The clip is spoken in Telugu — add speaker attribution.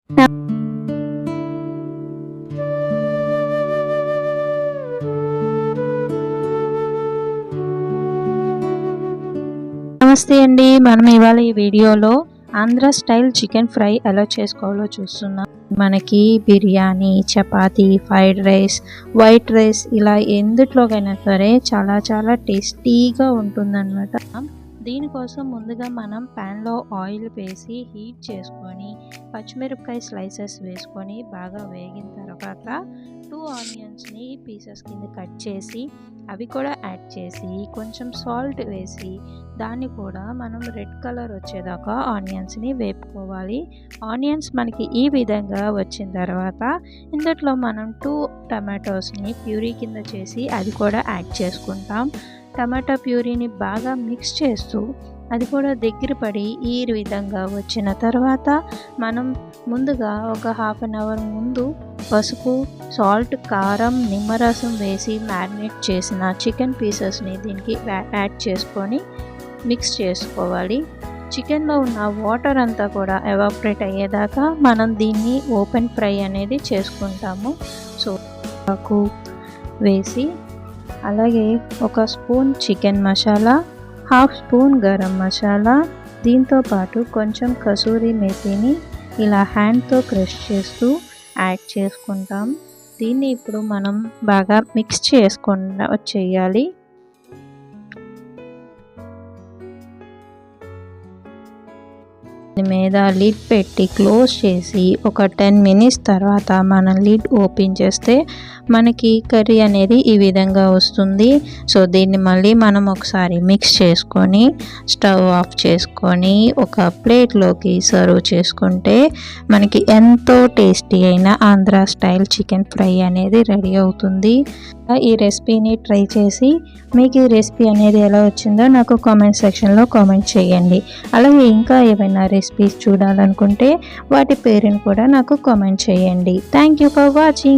Speaker 1: నమస్తే అండి, మనం ఇవాళ ఈ వీడియోలో ఆంధ్ర స్టైల్ చికెన్ ఫ్రై ఎలా చేసుకోవాలో చూస్తున్నాం. మనకి biryani, chapati, fried rice, white rice ఇలా ఎందుట్లోకైనా సరే చాలా టేస్టీగా ఉంటుందన్నమాట. దీనికోసం ముందుగా మనం ప్యాన్లో ఆయిల్ వేసి హీట్ చేసుకొని పచ్చిమిరపకాయ స్లైసెస్ వేసుకొని బాగా వేగిన తర్వాత 2 ఆనియన్స్ని పీసెస్ కింద కట్ చేసి అవి కూడా యాడ్ చేసి కొంచెం సాల్ట్ వేసి దాన్ని కూడా మనం రెడ్ కలర్ వచ్చేదాకా ఆనియన్స్ని వేపుకోవాలి. ఆనియన్స్ మనకి ఈ విధంగా వచ్చిన తర్వాత ఇందులో మనం 2 టమాటోస్ని ప్యూరీ కింద చేసి అది కూడా యాడ్ చేసుకుంటాం. టమాటా ప్యూరీని బాగా మిక్స్ చేస్తూ అది కూడా దగ్గర పడి ఈ విధంగా వచ్చిన తర్వాత మనం ముందుగా ఒక 1/2 అవర్ ముందు పసుపు, సాల్ట్, కారం, నిమ్మరసం వేసి మ్యారినేట్ చేసిన చికెన్ పీసెస్ని దీనికి యాడ్ చేసుకొని మిక్స్ చేసుకోవాలి. చికెన్లో ఉన్న వాటర్ అంతా కూడా ఎవాపరేట్ అయ్యేదాకా మనం దీన్ని ఓపెన్ ఫ్రై అనేది చేసుకుంటాము. సో ఆకు వేసి అలాగే 1 spoon chicken masala, 1/2 spoon garam masala, దీంతో పాటు కొంచెం కసూరి మేతిని ఇలా హ్యాండ్తో క్రష్ చేస్తూ యాడ్ చేసుకుంటాం. దీన్ని ఇప్పుడు మనం బాగా మిక్స్ చేయాలి. మీద లిడ్ పెట్టి క్లోజ్ చేసి ఒక 10 మినిట్స్ తర్వాత మనం లిడ్ ఓపెన్ చేస్తే మనకి కర్రీ అనేది ఈ విధంగా వస్తుంది. సో దీన్ని మళ్ళీ మనం ఒకసారి మిక్స్ చేసుకొని స్టవ్ ఆఫ్ చేసుకొని ఒక ప్లేట్లోకి సర్వ్ చేసుకుంటే మనకి ఎంతో టేస్టీ అయిన ఆంధ్ర స్టైల్ చికెన్ ఫ్రై అనేది రెడీ అవుతుంది. ఈ రెసిపీని ట్రై చేసి మీకు ఈ రెసిపీ అనేది ఎలా వచ్చిందో నాకు కామెంట్ సెక్షన్లో కామెంట్ చేయండి. అలాగే ఇంకా ఏమైనా రెసిపీస్ చూడాలనుకుంటే వాటి పేరుని కూడా నాకు కామెంట్ చేయండి. Thank you for watching.